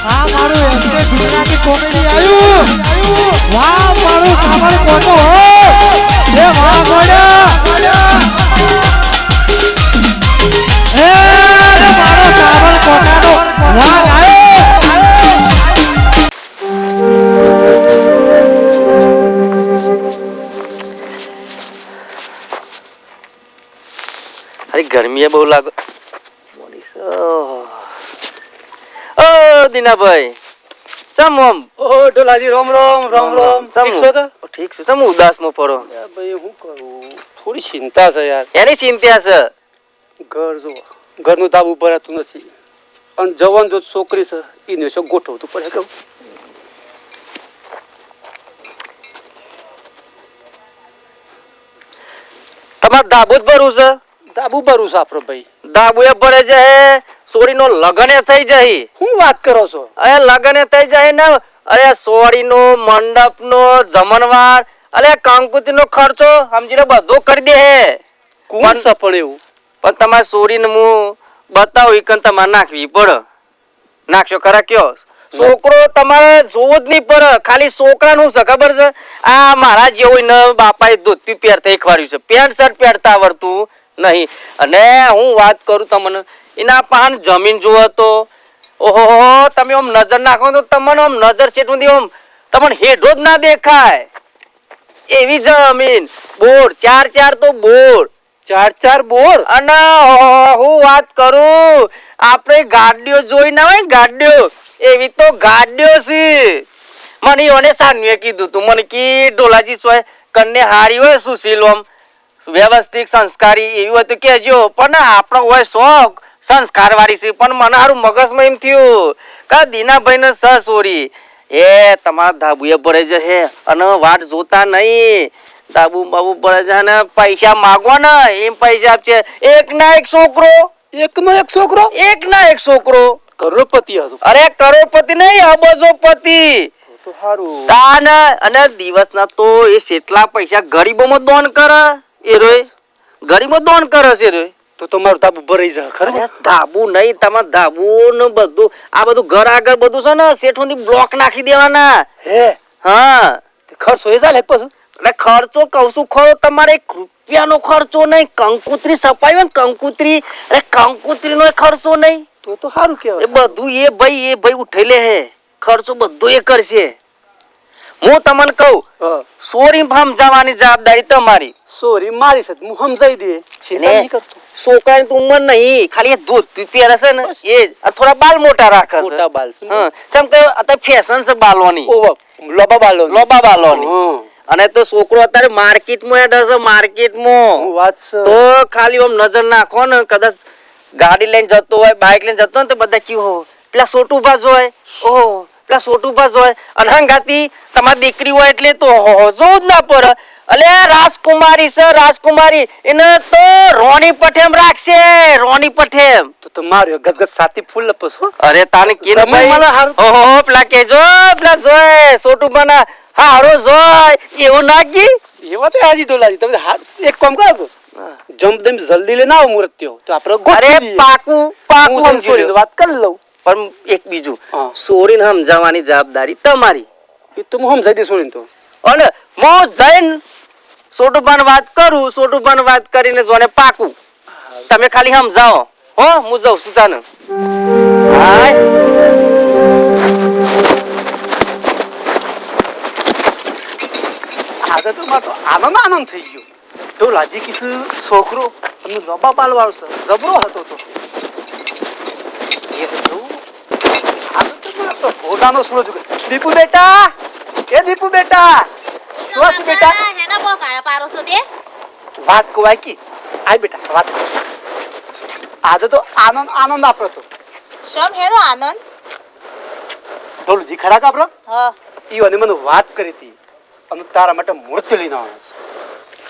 આ મારું SK Gujarati comedy આવ્યું. વાહ મારું સાંભળ કોનો હો એ વાહ ગોડા એ મારો સાંભળ કોટાનો વાહ આવ્યો. અરે ગરમી બહુ લાગે. ઓ દીનાભાઈ સમ ઓમ ઓ ડોલાજી રામ રામ રામ રામ. ઠીક છો કે? ઠીક છે. સમ ઉદાસમાં પડો. ભાઈ હું કરું, થોડી ચિંતા છે યાર. એની ચિંતા છે. ઘર જો ઘરનું તાબુ ભરાતું નથી અને જવાન જો છોકરી છે એને શું ગોઠવતું પડે કેવું. તમારે ધાબુ જ ભરવું છે. તાબુ ભરું છે આપણો ભાઈ. ધાબુ એ ભરે છે. સોરીનો લગને થઈ જાય. શું વાત કરો છો? અરે લગને થઈ જાય ને. અરે સોરીનો મંડપનો જમણવાર અરે કંકુતીનો ખર્ચો સમજી લો બધો કરી દે હે. કોણ છે પણ એવું? પણ તમારે સોરીને હું બતાવું ઈકન તમારે નાખવી પડે. નાખશો ખરા કયો? છોકરો તમારે જોવો જ નહીં પડે. ખાલી છોકરાનું છે ખબર છે. આ મારા જેવું ને બાપાએ ધોતી પહેરતા શીખવાડ્યું છે. પેન્ટ શર્ટ પહેરતા આવડતું નહીં. અને હું વાત કરું તમને એના પાન જમીન જુઓ તો ઓહો તમે આમ નજર નાખો તો તમને આમ નજર છેટું આમ તમને હેઠો જ ના દેખાય એવી જમીન. બોર ચાર ચાર તો બોર. ચાર ચાર બોર. અને હું વાત કરું આપણે ગાડીઓ જોઈ ના હોય ગાડીઓ એવી તો ગાડીઓ છે. મને એને સાનવીએ કીધું તું મને કી ઢોલાજી સોય કન્ને હારી હોય સુશીલ આમ વ્યવસ્થિત સંસ્કારી એવી હોય તો કહેજો. પણ આપણો હોય શોખ સંસ્કાર વાળી છે. પણ મને હારું મગજમાં એમ થયું કે દીનાભાઈ ને સોરી એ તમારા ધાબુએ ભરે છે હે અને વાટ જોતા નહીં. ધાબુ બાબુ ભરે છે ને પૈસા માગવા ને એમ પૈસા આપશે. એક ના એક છોકરો. એકનો એક છોકરો. એક ના એક છોકરો. કરોડપતિ હતો. અરે કરોડપતિ નહીં અબજોપતિ. તો સારું. તાન અને દિવસના તો એ કેટલા પૈસા ગરીબોમાં દાન કરે એ રોય. ગરીબો દાન કરે છે રોય. તો તમારું તાબુ ભરાઈ જાય ખરું. ધાબુ નહીં તમારે ધાબુ ને બધું આ બધું ઘર આગળ બધું છે ને શેઠોથી બ્લોક નાખી દેવાના. હે હા ખર્ચો એ જાય પછી. એટલે ખર્ચો કહું છું ખરો તમારે 1 રૂપિયાનો ખર્ચો નહીં. કંકુતરી સપાઈ હોય ને કંકુતરી એટલે કંકુતરી નો ખર્ચો નહીં. તો સારું એ કહેવાય. બધું એ ભાઈ ઉઠી લે હે. ખર્ચો બધો એ કરશે. હું તમને કહું સોરી સમજાવવાની જવાબદારી તમારી. સોરી મારી છે હું સમજાઈ દે. છોકરાની તો ઉંમર નહીં ખાલી ધોતી પહેરે છે ને એ થોડા બાલ મોટા રાખે છે. મોટા બાલ. હા જેમ કે અત્યારે ફેશન છે બાલોની. ઓવા લોબા બાલો. લોબા બાલોની. અને તો છોકરો અત્યારે માર્કેટમાં હેડે છે માર્કેટમાં. વાત છે. તો ખાલી આમ નજર નાખો ને કદાચ ગાડી લઈને જતો હોય બાઇક લઈને જતો હોય તો બધા કેવું પેલા સોટુભા જોય. ઓહો પેલા સોટુભા જોય અને હંગાતી તમારી દીકરી હોય એટલે તો જોવું જ ના પડે. અલે રાજકુમારી છે રાજકુમારી એને તો રોણી પઠેમ રાખશે. રોણી પઠેમ તો માર્યો ગદગદ સાથી ફૂલ લપસો. અરે તાને કેને ભાઈ ઓહો પેલા કેજો પેલા જોય સોટુભાના હારો જોય એવું નાખી. એવા તો હાજી ડોલાજી તમે એક કામ કરો જમ જલ્દી લઈને આવો મુરત્યો તો આપણે અરે પાકું સમજી વાત કરી લઉં. પણ એક બીજું સોરીને સમજાવવાની જવાબદારી તમારી. એ તો હું સમજાઈ દઈશ સોરીને તો. અને હું જઈને સોટુભાન વાત કરું સોટુભાન વાત કરીને જોને પાકું તમે ખાલી સમજાવો હો હું જાઉં છું તાને. આજે તો મારો આનંદ થઈ ગયો. તો લાજી કીધું છોકરો તમને લોબા બાલ વાળો છે જબરો હતો તો એ હતું આજે તો ઘોડાનો સૂરજ. દીપુ બેટા એ દીપુ બેટા શું બેટા હેના બો કાયા પારો છો તે વાત કોવાય કી આય બેટા વાત. આજે તો આનંદ આપરો તો. શમ હેનો આનંદ ધોલુજી ખરા કાપરો. હા ઈઓને મને વાત કરી હતી અને તારા માટે મૂર્તિ લઈને આવવાનો છે.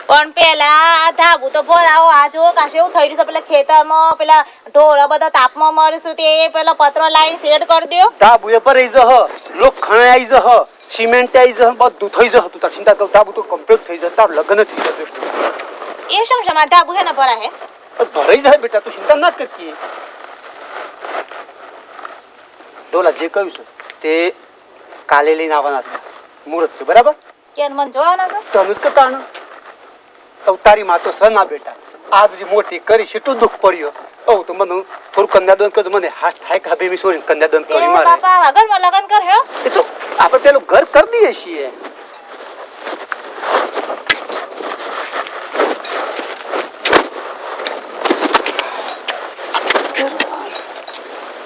પણ પેલા ધાબુ તો ભરાવો આ જો કાશે એવું થઈ રહ્યું છે. પેલા ખેતરમાં પેલા ઢોર બધા તાપમાં મરશું તે પેલા પત્રો લાઈન શેડ કરી દયો. ધાબુ એ ભરાઈ જહ લોખણ આવી જહ સિમેન્ટ આવી જહ બધું થઈ જહ. તું તાર ચિંતા કર ધાબુ તો કમ્પ્લીટ થઈ જશે. તાર લગ્ન થઈ જશે. એ શમ શમ ધાબુ હેના ભરા હે ભરાઈ જાય બેટા તું ચિંતા ના કરતી. ઢોલા જે કહ્યું છે તે કાલે લઈને આવવાના હતા મુહૂર્ત છે બરાબર કેન મન જોવાના છે તમે જ કરતા ને તારી માં તો સના બેટા આજ જે મોટી કરી એટલું દુઃખ પડ્યું તો મને થોડું કન્યાદાન કરજો મને હાથ થાય કે હવે સોરી કન્યાદાન એ કરી મારે બાપા વગર માં લગન કર હે એ તો આપણે પેલું ઘર કરી દઈએ છીએ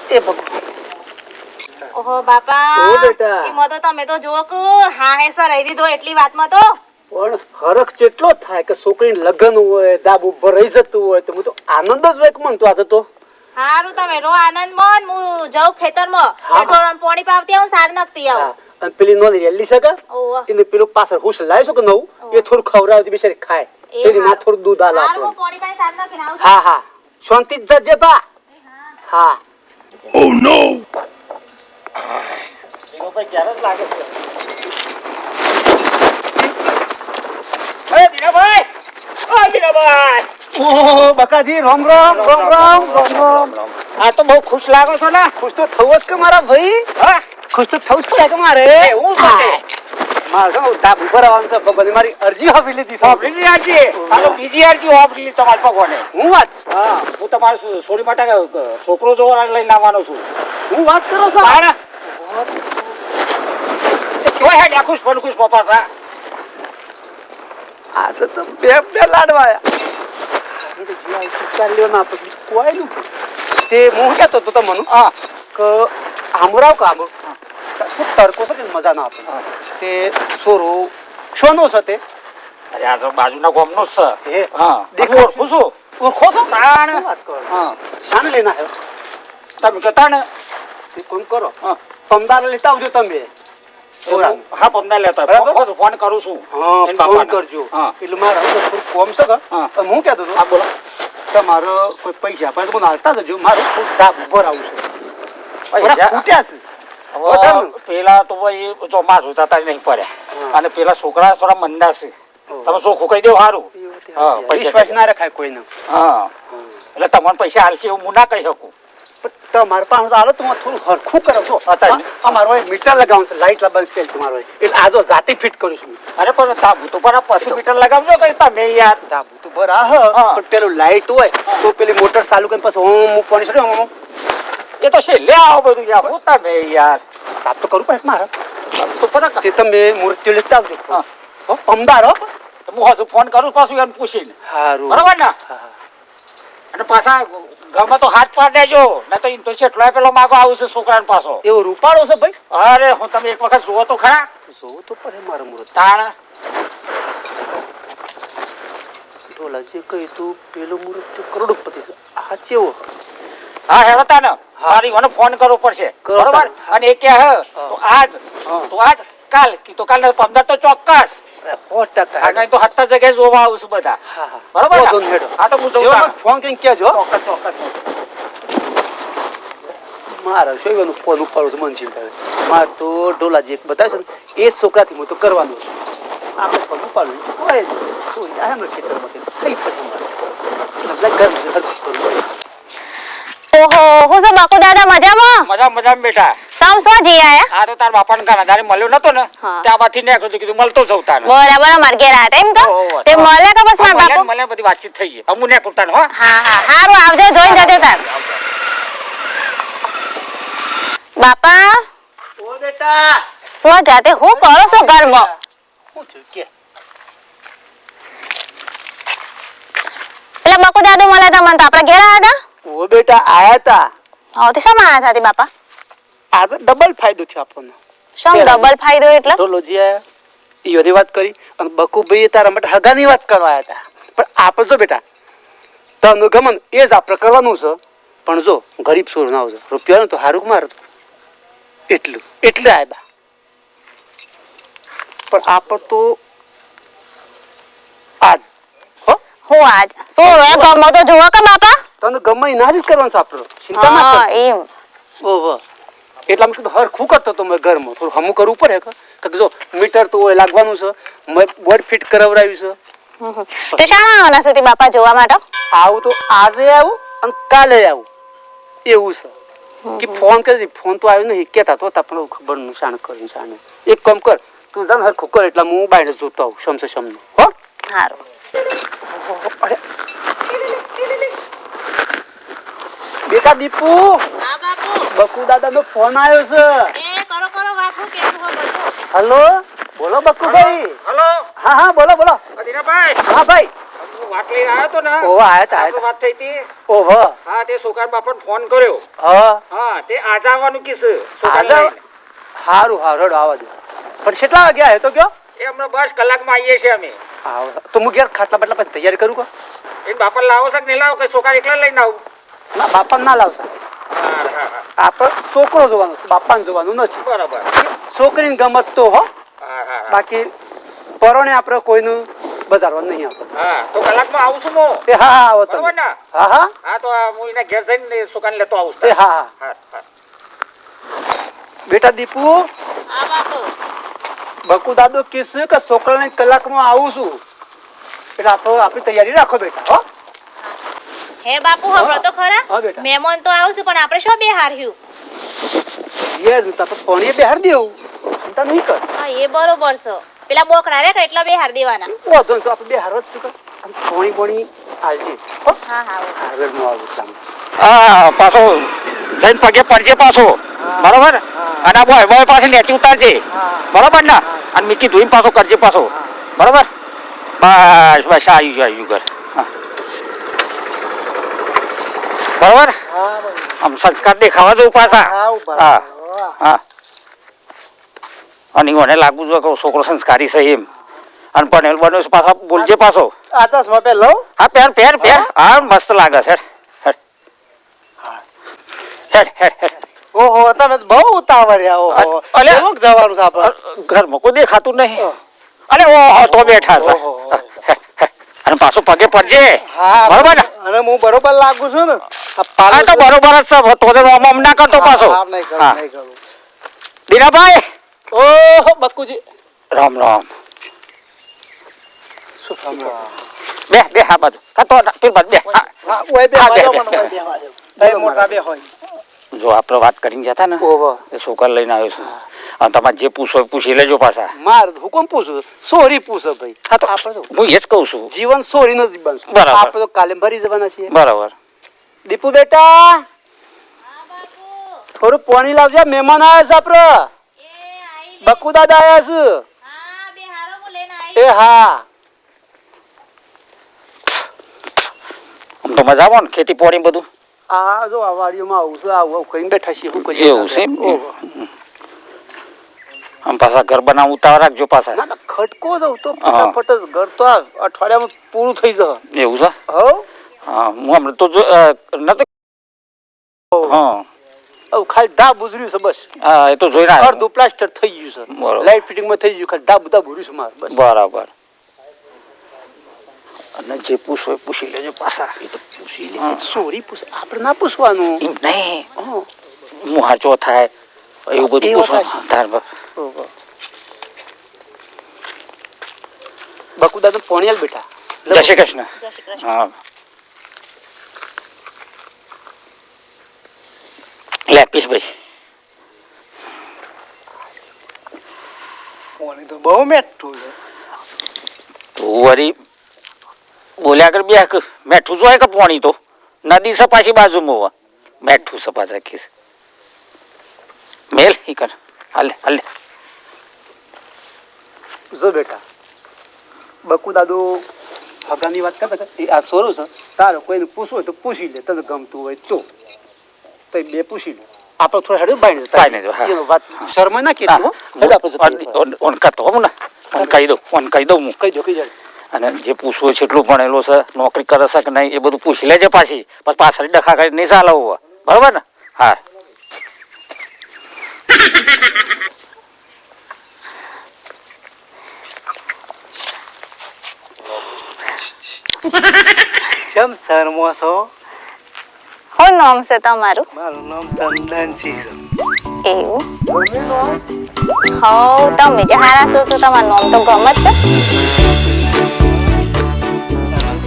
એ ભગવાન ઓહો બાપા ઓ બેટા. એમાં તો તમે તો જુઓ કે હા હે સર રહી દીધો એટલી વાતમાં તો પણ ફરક જેટલો થાય કે છોકરીને લગ્ન હોય દાબ ઉપર રહી જતું હોય તો હું તો આનંદ જ વેક મનતો આજે તો હારું તમે રો આનંદ મન હું જાઉં ખેતરમાં હા. પેટ્રોલ પાણી પાવતી આવું સાર નાખતી આવું હા, અને પેલી નોંધી રેલી શકે ઓહો એને પેલું પાછળ હુશ લાવી શકો નવું એ થોડું ખવડાવતી બિચારી ખાય એ એની માં હારું. થોડું દૂધ આલો હારું, હું આપણને. પાણી પાઈ સાર નાખીને આવું છું. હા હા શાંતિ જ જજે બા હા ઓહો બકાજી રામ રામ રામ રામ રામ રામ આ તો બહુ ખુશ લાગો છો ને ખુશ તો થવું જ કે મારા ભાઈ હા ખુશ તો થવું જ પડે કે મારે એવું છે તે? મારે તો ડાબ ઉપર આવવાનું છે ભગવાને મારી અરજી આપી લીધી છે વાપરી આરજી આ તો બીજી આરજી વાપરી લીધી તમારા ભગવાને હું વાત છે? હા હું તમારે સોરી માટે છોકરો જોવા લઈને આવવાનો છું હું વાત કરો છો તારે જોઈ હેડ ખુશ પણ ખુશ પપ્પા સા આ તો બે લાડવાયા ચાલ્યો ના પછી કોઈ નું તે હું કહેતો તો તમને હા કે આમરાવ કા આમરો શું તરકો છે કે મજા ના આપે તે સોરો શોનો છે તે અરે આ તો બાજુના ગામનો જ છે એ હા દેખો. દેખો ખુશો ઓળખો છો તાણ. શું વાત કરો હા શાને લઈને આવ્યો તમે કહેતા ને તે કોણ કરો હા પમદાર લેતા આવજો તમે છોરાને. હા પમદા લેતા બરાબર. ફોન કરું છું હા એન ફોન બાપાને. કરજો હા એટલે મારે હવે થોડું કોમ છે કે હા. અને હું કહેતો હા હતો બોલો તમારો કોઈ પૈસા પણ મને હાલતા જજો મારું થોડું ડાબ ઉપર આવું છે પૈસા? થોડા ખૂટ્યા છે હવે બતાવો. પેલા તો ભાઈ જો માં જોતા તારી નહીં પડ્યા હા. અને પેલા છોકરા થોડા મંદા છે ઓહો. તમે ચોખ્ખું કહી દેવું સારું એ વખતે હા, હાચી. પૈસા વિશ્વાસ કાઢ્યા. ના રખાય કોઈનો હા એટલે તમને પૈસા હાલશે એવું હું ના કહી શકું પણ તમારે પાસે તો હાલો તો હું થોડું હરખું કરો છો અત્યારે. અમારો એક મીટર લગાવવાનું છે લાઈટ લાવવાનું છે તમારો એટલે આજો જાતે ફિટ કરું છું અરે પણ તાબુ તો પર પછી મીટર લગાવજો કઈ તમે યાર ડાબુ તો બરા હ હા. પણ પેલું લાઈટ હોય તો પેલી મોટર ચાલુ કરીને પછી હું મૂકવાની છે ને હું એ તો છેલ્લે આવો બધું યાર હું તમે યાર સાફ તો કરવું પડે મારે તો પર તે તમે મૂર્તિઓ લેતા આવજો હા. હો પમદાર હો હું હજુ ફોન કરું પાછું એને પૂછીને હારું બરાબર ને હા. અને પાછા ગામમાં તો હાથ પાડ દેજો ના તો એમ તો કેટલો પેલો માગો આવું છે છોકરાને પાછો એવો રૂપાળો છે ભાઈ અરે હું તમે એક વખત જુઓ તો ખરા જોવું તો પડે મારું મુહૂર્ત તાણ ઢોલાજી કહી તું પેલું મુહૂર્ત તો કરોડપતિ છે આ ચેવો હા હેડો તાને મારી મને ફોન કરવો પડશે કરો બરોબર તાને. અને એ કે હે તો આજ હા. તો આજ કાલ કી તો કાલ 15 તો ચોક્કસ 100% આ નહીં તો 70 જગ્યાએ જોવા આવું છું બધા હા હા બરોબર ને? વાંધો નહીં, હેડો. હા તો હું જઉં જેવો તાને. મને ફોન કરીને કહેજો ચોક્કસ ચોક્કસ મારે શું એનું ફોન ઉપાડું તો મન ચિંતા મારે તો ઢોલાજી એક બતાવે છે ને એ જ છોકરાથી હું તો કરવાનું છું આપણે ફોન ઉપાડવું કોઈ કોઈ આ એમનો ખેતરમાંથી કઈ પછી મારે ઘર કરવું પડે. ઓહો હું છે બાપુ દાદા મજામાં મજા બેટા સામ શું જી આયા આ તો તાર બાપાને કાનાદારે મળ્યો નતો ને હા. ત્યાં બાથી નીકળ્યો તો કીધું મળતો જઉં તાને બરાબર અમાર ઘેર આયા તા એમ તો ઓહો, તે મળે કે બસ માર બાપુ મળે બધી વાતચીત થઈ ગઈ અમુ ને કુરતાને હો હા હા હારું આવજો જોઈને જજો તાર બાપા ઓ બેટા શું જાતે હું કરો છો ઘરમાં શું થયું કે એટલે બાપુ દાદુ મળે તમને તો આપણા ઘેર આયા ઓ બેટા આયા તા તા હા તે શા આયા હતા તે બાપા આજે ડબલ ફાયદો થયો આપણને શમ ડબલ ફાયદો એટલે ઢોલોજી આયા ઈયોની વાત કરી અને બકુભાઈ તારા માટે હગાની વાત કરવા આયા હતા પણ આપણે જો બેટા તને ગમન એ જ આપણે કરવાનું છે પણ જો ગરીબ સોર ના આવજો રૂપિયા તો હારું મારે એટલું એટલે આવ્યા પણ આપણે તો આજ હો હું આજ શું હે ગમો તો જોવો કે બાપા તને ગમે ના જ કરવાનું છે આપણે ચિંતા ના હા કર એમ ઓહો એટલા મેં કીધું હરખું કરતો તો મેં ઘરમાં થોડું હમું કરવું પડે કે જો મીટર તો હોય લાગવાનું છે મેં બોર્ડ ફિટ કરાવડાવ્યું છે તે શાણા આવવાના છે તે બાપા જોવા માટે આવું તો આજે આવું અને કાલે આવું એવું છે કે ફોન કરી ફોન તો આવ્યો નહીં કેતા તો આપણને ખબર નું શાણ કરીને શાણ એક કામ કર તું જાન હરખું કર એટલે હું બહાર જોતો આવું સમસે સમનું હો સારું. અરે બેટા દીપુ હા બાપુ બકુ દાદાનો ફોન આવ્યો છે એ કરો વાત હું કેવું હો બધું. હલો બોલો બકુભાઈ હલો હા હા બોલો બોલો અધીરાભાઈ હા ભાઈ હું વાત લઈને આવ્યો તો ને ઓહો આયા તા આપણે વાત થઈ હતી ઓહો હા તે સોકાન બાપાને ફોન કર્યો હા હા તે આજ આવવાનું કીસ સોકાન આજે? લઈને હારું હારું આવા દો પણ કેટલા વાગે આવ્યો તો કયો એ હમણાં બસ કલાકમાં આવીએ છીએ અમે તો હું ઘેર ખાટલા બાટલા પછી તૈયારી કરું કો એ બાપા લાવો છે કે નહીં લાવો કે સોકાન એકલા લઈને આવું ના બાપા ના લાવતા હા હા હા આપણે છોકરો જોવાનો બાપાને જોવાનું નથી બરાબર છોકરીને ગમત તો હો હા હા બાકી પરોણે આપણે કોઈનું બજારવાનું નહીં આપણે હા તો કલાકમાં આવું છું હું એ હા હા આવો બરાબર તમે ને હા હા હા તો હું એના ઘેર જઈને સોકાન લેતો આવું એ છું હા હા હા હા બેટા દીપુ હા બાપુ બકુ દાદો કીસ કે છોકરાને કલાકમાં આવું છું એટલે આપણી તૈયારી રાખો બેટા હો હે બાપુ હમણો તો ખરા હા બેટા મહેમાન તો આવશે પણ આપણે શું બે હાર્યું યાર તું તો પાણી બેહાર દેવું ચિંતા નહીં કર હા એ બરોબર છે પેલા બોકડા રે એટલા બે હાર દેવાના વાંધો નહીં તો આપણે બેહાર જ શું કર પાણી બોણી આલજે હો હા હા આગળનું આવું કામ હા પાછો જઈને પગે પડજે પાછો બરોબર અને બોય બોય પાસે લેતી ઉતારજે બરોબર ને અને મીકી ધોઈને પાછો કરજે પાછો બરોબર બસ બસ આવી ગયું ઘર હા બરોબર આમ સંસ્કાર દેખાવા જવું પાછા હા હા અને મને લાગુ છે કે છોકરો સંસ્કારી છે એમ અને ભણેલ બન્યો છે પાછા બોલજે પાછો આ ચશ્મા પહેર લઉં હા પહેર હા મસ્ત લાગે છે હેડ હેડ હેડ ઓહો તમે તો બહુ ઉતાવળ્યા ઓહો અલે કેવું જવાનું છે આપણે ઘરમાં કોઈ દેખાતું નહીં અરે ઓહો તો બેઠા છે અને પાછું પગે પડજે બરોબર ને અને હું બરોબર લાગુ છું ને હા તો બરોબર જ છે તો આમ ના કરતો પાછો હા દીનાભાઈ ઓહો બકુજી રામ રામ બે હા બાજુ કાતો પેલ બાજુ બે હા ઓય બે હા, બે, વાજો બે, મને બે. ઓય બે વાજો બે મોટા બે હોય જો આપણે વાત કરીને જતા ને ઓહો એ છોકરા લઈને આવ્યો છું અને તમારે જે પૂછો એ પૂછી લેજો પાછા માર હુકમ પૂછું સોરી પૂછો ભાઈ હા તો આપણે તો હું એ જ કહું છું જીવન સોરી નો જીવન છે. બરાબર. આપણે તો કાલે ભરી જવાના છીએ બરાબર દીપુ બેટા થોડું પાણી લાવજે મહેમાન આવ્યા છે આપડે બકુ દાદા આવ્યા છે હા બે હારો હું લઈને આવી એ હા આમ તો મજા આવે ને ખેતી પોણી બધું આ જો આ વાડીઓમાં આવું છે આવું કરીને બેઠા છીએ શું કરીએ એવું છે એમ? ઓહો. આમ પાછા ઘર બનાવવું ઉતાવળ રાખજો પાછા ના ના ખટકો જવું તો હા. ફટાફટ જ ઘર તો આ અઠવાડિયામાં પૂરું થઈ જશે એવું છે હો હા હું હમણાં તો નતો હા હવે ખાલી ધા બુજર્યું છે બસ હા એ તો જોઈને આવ્યો. અડધું પ્લાસ્ટર થઈ ગયું છે બરોબર. લાઈટ ફિટિંગમાં થઈ ગયું ખાલી ધા બધા ભૂર્યું છે મારે બસ બરાબર અને જે પૂછો એ પૂછી લેજો પાછા એ તો પૂછી લે સોરી પૂછ આપણે ના પૂછવાનું એમ નહીં હા. મુહાચો થાય એવું બધું એ પૂછો વાત સાચી. તાર બાપ. ઓહો. બકુ દાદા પોણિયાલ બેઠા જય શ્રી કૃષ્ણ જય શ્રી કૃષ્ણ હા લે પીસ ભાઈ પોણી તો બહુ મેઠું છે તું વળી બોલ્યા કર બે મેઠું જોઈએ કે પોણી તો નદી છે પાછી બાજુમાં હોવા મેઠું છે પાછા કીસ મેલ ઈ કર હાલે હાલે જો બેટા બકુ દાદુ હગાની વાત કરતા હતા, એ આ સોરું છે તારો કોઈને પૂછવું હોય તો પૂછી લે તને ગમતું હોય તો તો એ બે પૂછી લે આપણે થોડા હેડું બાઈને જતા બાઈને જો, હા. એનો વાત શરમાય ના કેટલું હો. હેડો આપણે જતા રહીએ. ઓન કરતો હું ને ઓન કહી દઉં હું કહી દો કહી જાય અને જે પૂછવું હોય છે એટલું ભણેલો છે નોકરી કરે છે કે નહીં એ બધું પૂછી લેજે પાછી પછી પાછળ ડખા કરી નહીં ચાલે હોવા બરોબર ને હા જેમ શરમો છો શું નામ છે તમારું મારું નામ ચંદનસિંહ છે એવું હો તમે જે હારા છો તો તમારું નામ તો ગમત છે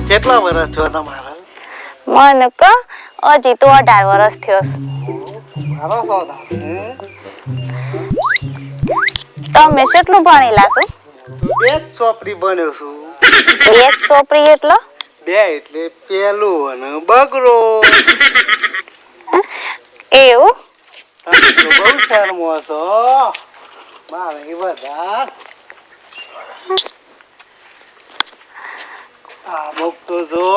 કેટલા વર્ષ થયો તમારા મને ક હજી તો 18 વર્ષ થયો છે હારો સોદા તમે કેટલું ભણેલા છો? બે જ ચોપડી બન્યો છું. એક ચોપડી એટલો? બે એટલે પેલું અને બગરો. એવું? તમે તો બહુ શરમો છો મારે બધા. આ મુક તો જો.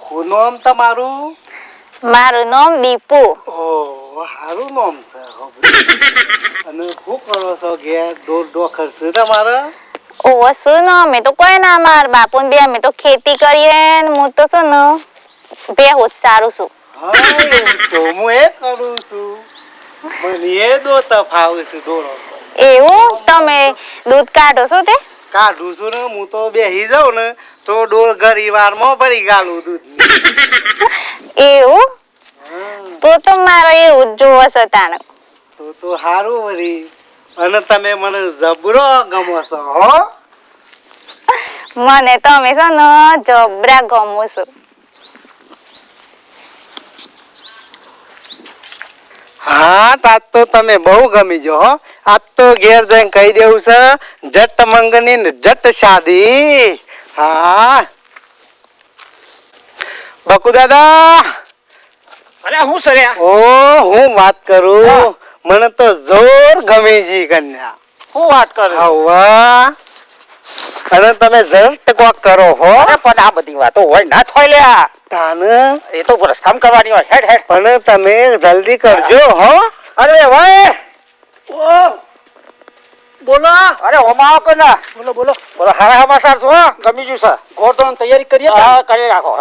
શું નામ તમારું? મારું નામ દીપુ. ઓહ સારું નામ છે. અને શું કરો છો ઘેર? ડોખર છે તમારે? ઓ શું ને અમે તો કોઈ ના માર બાપુ ને બે અમે તો ખેતી કરીએ ને હું તો શું ને બે હોત સારું છું. હા એવું તો હું એ કરું છું. મને એ દોતા ફાવે છે ડોળો. એવું? તમે દૂધ કાઢો છો તે? કાઢું છું ને હું તો બેસી જાઉં ને તો ડોળ ઘરી વારમાં ભરી ગાલું દૂધ. એવું? તો મારો એવું જ જોવો છે તાણે. તો સારું વળી. અને તમે મને જબરો ગમો છો હો. મને તમે છે ને જબરા ગમો છો. હા આજ તો તમે બહુ ગમી જો હો. આજ તો ઘેર જઈને કહી દેવું છે જટ મંગની ને જટ શાદી. હા બકુ દાદા. અરે હું સરે ઓ હું વાત કરું. મને તો જોર ગમી જી કન્યા. હું વાત કરું હવા અને તમે જટ કોક કરો હો. અરે પણ આ બધી વાતો હોય ના થોય લે તાન એ તો પ્રસ્થાન કરવાની હોય હેડ હેડ પણ તમે જલ્દી કરજો હો. અરે ભાઈ ઓ બોલો. અરે હોમાવો કે ના બોલો બોલો. બોલો હારા સમાચાર છો ગમી જુ છે ગોઠવણ તૈયારી કરીએ. હા કરી રાખો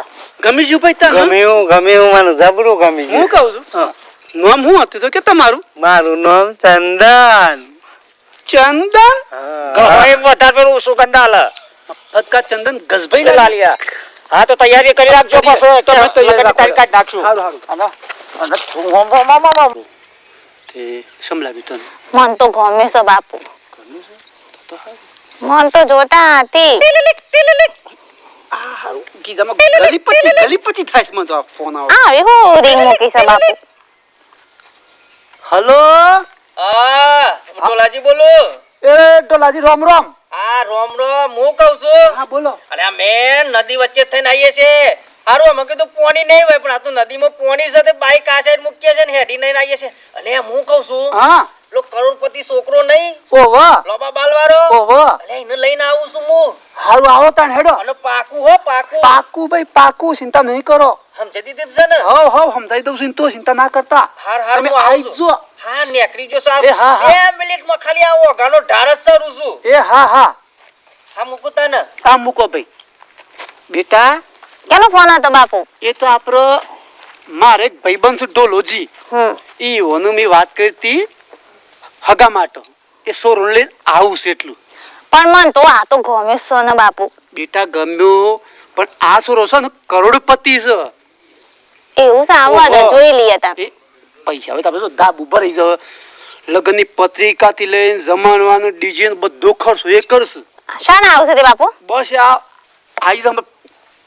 ગમી ગયું ભાઈ તને? ગમ્યું મને જબરું ગમી ગયું. હું કહું છું નામ શું હતું તો કે તમારું? મારું નામ ચંદન. ચંદન? ગવાઈ વધાર પેલું સુગંધા લે ફટકા ચંદન ગજભાઈ લાલિયા હા તો તૈયારી કરી રાખજો પછી તો તમે તૈયારી રાખો. તારીખ કાઢ નાખશું હારું હારું. અને તું હોમ હોમ હોમ હોમ તે સમલાવી તને મન તો ગમે છે બાપુ. મન તો જોતા હતી. આ હારું ગીજામાં ગલી પછી થાય છે મને તો આ ફોન આવે. આવે હું રિંગ મૂકી છે બાપુ. હલો હા ટોલાજી બોલો એ ટોલાજી રામ રામ. હા રોમ રોમ હું કહું છું હા બોલો. અરે આ મેં નદી વચ્ચે થઈને આવીએ છે હારું અમે કીધું પોણી નહીં હોય પણ આ તો નદીમાં પોણી સાથે બાઈક આ સાઈડ મૂકીએ છે ને હેડી નહીં આવીએ છે અને હું કહું છું હા પેલો કરોડપતિ છોકરો નહીં ઓહો લોબા બાલવાળો ઓહો અરે એને લઈને આવું છું હું હારું આવો તાણ હેડો. અને પાકું હો પાકું પાકું ભાઈ પાકું ચિંતા નહીં કરો. સમજી દીધી છે ને હવ હવ સમજાઈ દઉં છું તો ચિંતા ના કરતા. હાર હાર તમે હું આવું આઈ છું. જો. હા નેકરી જો સાહેબ એ હા, હા. 2 મિનિટમાં ખાલી આવો ગાનો ઢાળસ સરું છું એ હા હા હા મૂકું તને આ મૂકો ભાઈ. બેટા કેનો ફોન હતો બાપુ? એ તો આપણો મારે એક ભાઈબંધ છે ડોલોજી. ઈ ઓનું મેં વાત કરી હતી હગા માટે એ સોરું લઈને આવું છે એટલું. પણ મન તો આ તો ગમે છે ને બાપુ. બેટા ગમ્યો પણ આ સોરો છે ને કરોડપતિ છે. એવું છે આવવા દે ઓહો. જોઈ લઈએ તા. એ પૈસા હવે તમે તો દાબ ઉભા રહી જાવ. લગ્નની પત્રિકાથી લઈને જમાડવાનું ડીજે બધો ખર્ચો એ કરશે. શાના આવશે તે બાપુ? બસ આ આઈ તમે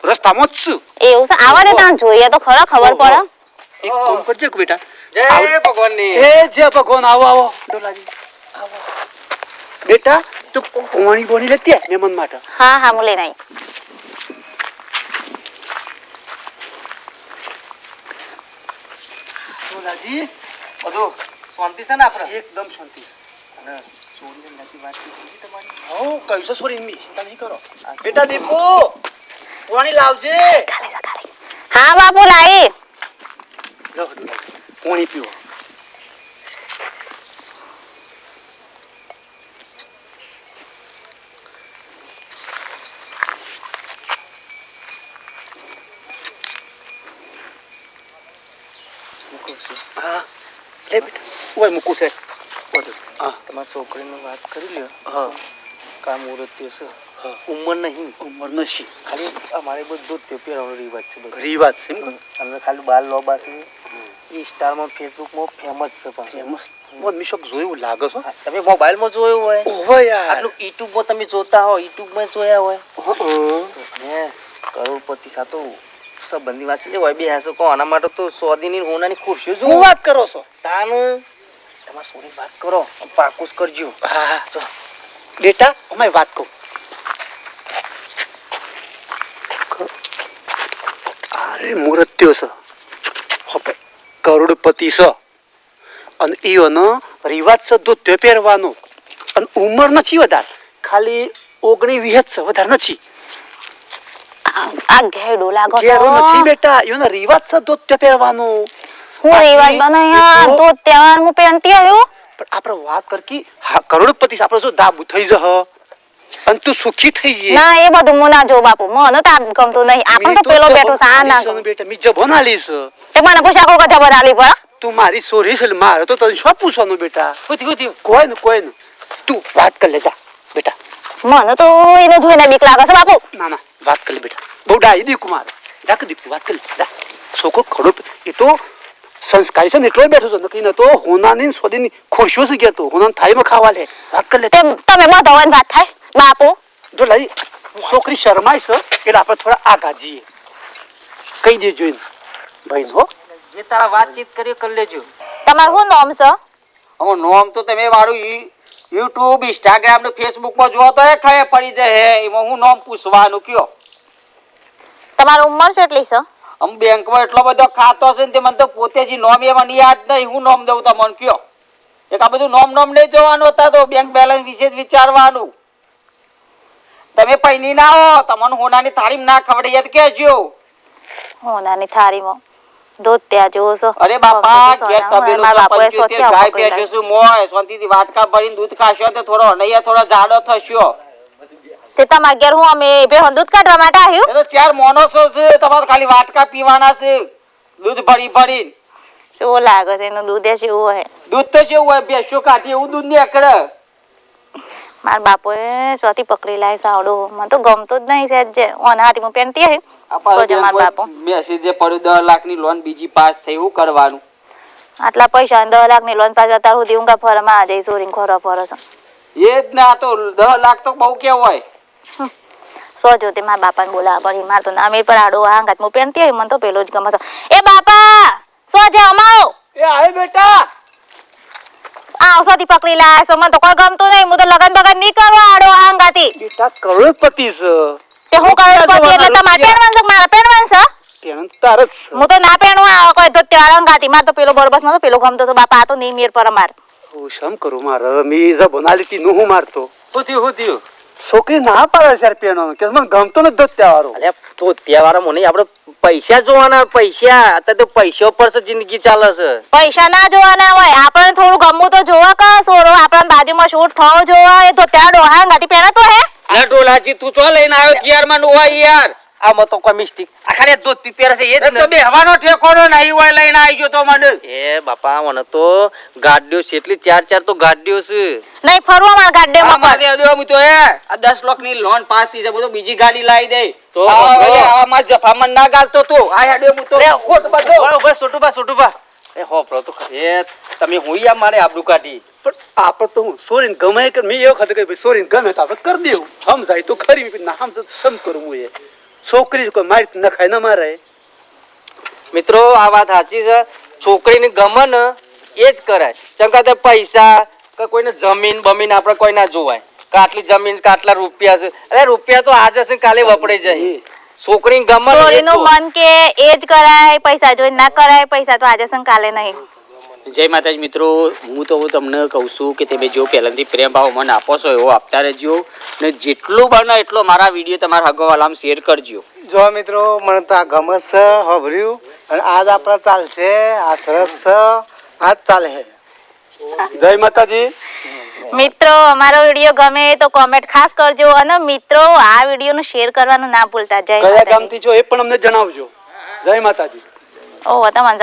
રસ્તામાં જ છું. એવું છે આવવા દે તાણ જોઈએ તો ખરા ખબર પડે. એક કામ કરજે કે બેટા. જય ભગવાનની એ જય ભગવાન આવો આવો ડોલાજી આવો. બેટા તું પોણી બોણી લેતી આય મહેમાન માટે. હા હા હું લઈને આવી. ડોલાજી બધું શાંતિ છે ને આપણે એકદમ શાંતિ. અને સોરીને નથી વાત કરી તમારી. હો કયું છે સોરી મી ચિંતા નહીં કરો. બેટા દીપુ પોણી લાવજે. ખાલી જા ખાલી. હા બાપુ લાવી. લો ડોલાજી પોણી પીવો. હા લે બેટા ઓય મૂકું છે. હા તમારી છોકરીની વાત કરી લ્યો હા કામ મુહૂર્ત છે ઉંમર નહીં ઉંમર નથી. ખાલી અમારે બધું જ પહેરવાનો રિવાજ છે બધું ઘરી વાત છે એમ અમને ખાલી બાલ લોબા છે ઇન્સ્ટામાં ફેસબુકમાં ફેમસ છે પાછું એમ બહુ મિશક જોયું લાગે છો. તમે મોબાઈલમાં જોયું હોય ઓહો યાર આટલું યુટ્યુબમાં તમે જોતા હો યુટ્યુબમાં જોયા હોય હા ને કરોડપતિ સાતો સંબંધની વાત છે હોય બે હાસો કો આના માટે તો સોદીની હોનાની ખુરશીઓ જો હું વાત કરો છો તાન તમાર સોરી વાત કરો પાકુસ કરજો હા હા બેટા અમે વાત કહું અરે મૂર્ત્યો છે હવે કરોડપતિ છે અને એનો રિવાજ છે ધોતિયો પહેરવાનો અને ઉંમર નથી વધારે ખાલી 19-20 છે વધારે નથી આ ઘેડો લાગો છો ઘેરો નથી બેટા એનો રિવાજ છે ધોતિયો પહેરવાનો હું રિવાજ બનાયા તો તહેવાર હું પહેરતી આવ્યો પણ આપણે વાત કરકી હા કરોડપતિ છે, આપણે જો દાબુ થઈ જહ અને તું સુખી થઈ જઈએ ના એ બધું હું ના જો બાપુ મને તો આ ગમતું નહીં આપણે તો પેલો બેઠો છે આ ના ગમે. બેટા મી જબન આલીશ તે મને પૂછા કો કજા બનાવી પડે તું મારી સોરી છે મારે તો તને શું પૂછવાનું બેટા કુતી કોઈ ને તું વાત કરી લે જા બેટા મને તો એને જોઈને બીક લાગે છે બાપુ ના ના વાત કરી લે બેટા બહુ ડાઈ દીકુ મારે જા કે દીકુ વાત કરી લે જા છોકરો ખડો એ તો સંસ્કારી છે ને એટલો બેઠો છે નકરી ન તો હોનાની સોદીની ખુરશીઓ છે ગયા તો હોનાની થાળીમાં ખાવા લે વાત કરી લે તમે બધાવાની વાત થાય બાપુ જો લઈ છોકરી શરમાય છે એટલે આપણે થોડા આગા જઈએ કહી દેજો એને ભાઈ હો જે તારા વાતચીત કરી કરી લેજો તમારું શું નામ છે હવે નોમ તો તમે મારું યુટ્યુબ ઇન્સ્ટાગ્રામ ને ફેસબુક માં જોવો તો એ ખરે પડી જાય એમાં હું નામ પૂછવાનું કયો તમારી ઉંમર કેટલી છે આમ બેંકમાં એટલો બધો ખાતો છે ને તે મને તો પોતે જ નોમ એ મને યાદ નહીં હું નોમ દઉં તમને કયો એક આ બધું નોમ નહીં જોવાનું હતા તો બેંક બેલેન્સ વિશે જ વિચારવાનું તમે પૈની ના હો તમને હોનાની થાળી ના ખવડાય તો કહેજો હોનાની થાળીમાં દૂધ ત્યાં જોવો છો અરે બાપા ઘેર તબેલું મારા બાપુએ 75 સોથિયા ગાય પકડી બેસે છું મોય શાંતિથી વાટકા ભરીને દૂધ ખાશો તો થોડો અનૈયા થોડો જાડો થશો તે તમારા ઘેર હું અમે બે દૂધ કાઢવા માટે આવ્યું એ તો ચાર મોનસો છે તમારે ખાલી વાટકા પીવાના છે દૂધ ભરી ભરીને શું લાગે છે એનું દૂધ જેવું હોય દૂધ તો જેવું હોય બેસો કાઢી એવું દૂધ નીકળે મારા બાપુએ સ્વાતિ પકડી લાવી સાવડો મને તો ગમતો જ નહીં સેજ જે ઓના હાથીમાં પહેરતી આવી તો મારા બાપુ મેસેજ જે પડ્યું 10 લાખની લોન બીજી પાસ થઈ એવું કરવાનું આટલા પૈસા 10 લાખની લોન પાસ અત્યાર સુધી ઊંઘા ફરમાં જઈ સોરીને ખોરો ફરો છે એ જ ના તો 10 લાખ તો બહુ કેવું હોય સો જોતે મારા બાપાને બોલાવા પડી મારે તો નામે પર આડો આંગાત હું પહેરતી આવી મને તો પેલો જ ગમે છે એ બાપા સો જે અમારો એ આવે બેટા આ સોથી પકડી લાય સો મને તો કોઈ ગમતું નહીં હું તો લગન બગન નહીં કરવા આડો આંગાતી બેટા કરોડપતિ છે તે હું કરું પછી એટલે તમારે પહેરવાનું છે મારે પહેરવાનું છે પેણ તાર જ છે હું તો ના પહેરવા કોઈ તો ત્યાર અંગાતી મારે તો પેલો બરોબર માં તો પેલો ગમતો તો બાપા આ તો નહીં મેર પર માર હું શમ કરું મારે મી જબન આલીતી નું હું મારતો શું થયું છોકરી ના પાડે છે પેણો કે મને ગમતો નથી દોત્યાવાળો અલ્યા તો તહેવારો મને આપણે પૈસા જોવાના પૈસા અત્યારે તો પૈસા પર છે જિંદગી ચાલે છે પૈસા ના જોવાના હોય આપણે થોડું ગમવું તો જોવા કે સોરો આપણા બાજુમાં શૂટ થવો જોવા એ તો ત્યાં ડોહા ગાતી પહેરે તો હે અરે ડોલાજી તું ચો લઈને આવ્યો યાર માં નોવા યાર આમાં તો કોઈ મિસ્ટેક આ ખાલી ધોતી પહેરે છે એ જ તો બેહવાનો ઠેકોનો નહીં હોય લઈને આવી ગયો તો મને એ બાપા મને તો ગાડીઓ છે એટલી ચાર તો ગાડીઓ છે નહીં ફરવા માર ગાડે માં મારે દે હું તો આ 10 લાખ ની લોન પાસ થઈ જાય બધો બીજી ગાડી લાવી દે તો આમાં જફામાં ના ગાલતો તો આ હેડે હું તો ખોટ બધો બરાબર સોટુબા એ હોપરો તો એ તમે હુંયા મારે આબરૂ કાઢી પણ આપણે તો હું સોરીને ગમે કે મેં એવો ખાતે કે ભાઈ સોરીને ગમે તો આપણે કરી દેવું સમજાય તો ખરી ના સમજ સમ કરું હું એ છોકરી કોઈ મારી ન ખાય ન મારે મિત્રો આ વાત સાચી છે છોકરીને ગમે ને એ જ કરાય જેમ કે પૈસા કે કોઈને જમીન બમીન આપણે કોઈ ના જોવાય કે આટલી જમીન કે આટલા રૂપિયા છે અરે રૂપિયા તો આજ હશે કાલે વપરાઈ જાય છોકરીને ગમે સોરીનું મન કે એ જ કરાય પૈસા જોઈ ના કરાય પૈસા તો આજે સંગ કાલે નહીં જય માતાજી મિત્રો હું તો તમને કહું છું કે તમે જો પહેલાંથી પ્રેમ ભાવ મને આપો છો એવો આપતા રહેજો ને જેટલું બને એટલો મારા વિડીયો તમારા હગવાલામાં શેર કરજો જો મિત્રો મને તો આ ગમત છે હભર્યું અને આજ આપણા ચાલશે આ સરસ છે આજ ચાલે છે જય માતાજી મિત્રો અમારો વિડીયો ગમે તો કોમેન્ટ ખાસ કરજો અને મિત્રો આ વિડીયોનું શેર કરવાનું ના ભૂલતા જય કયા માતાજી ગામથી છો એ પણ અમને જણાવજો જય માતાજી ઓ તમને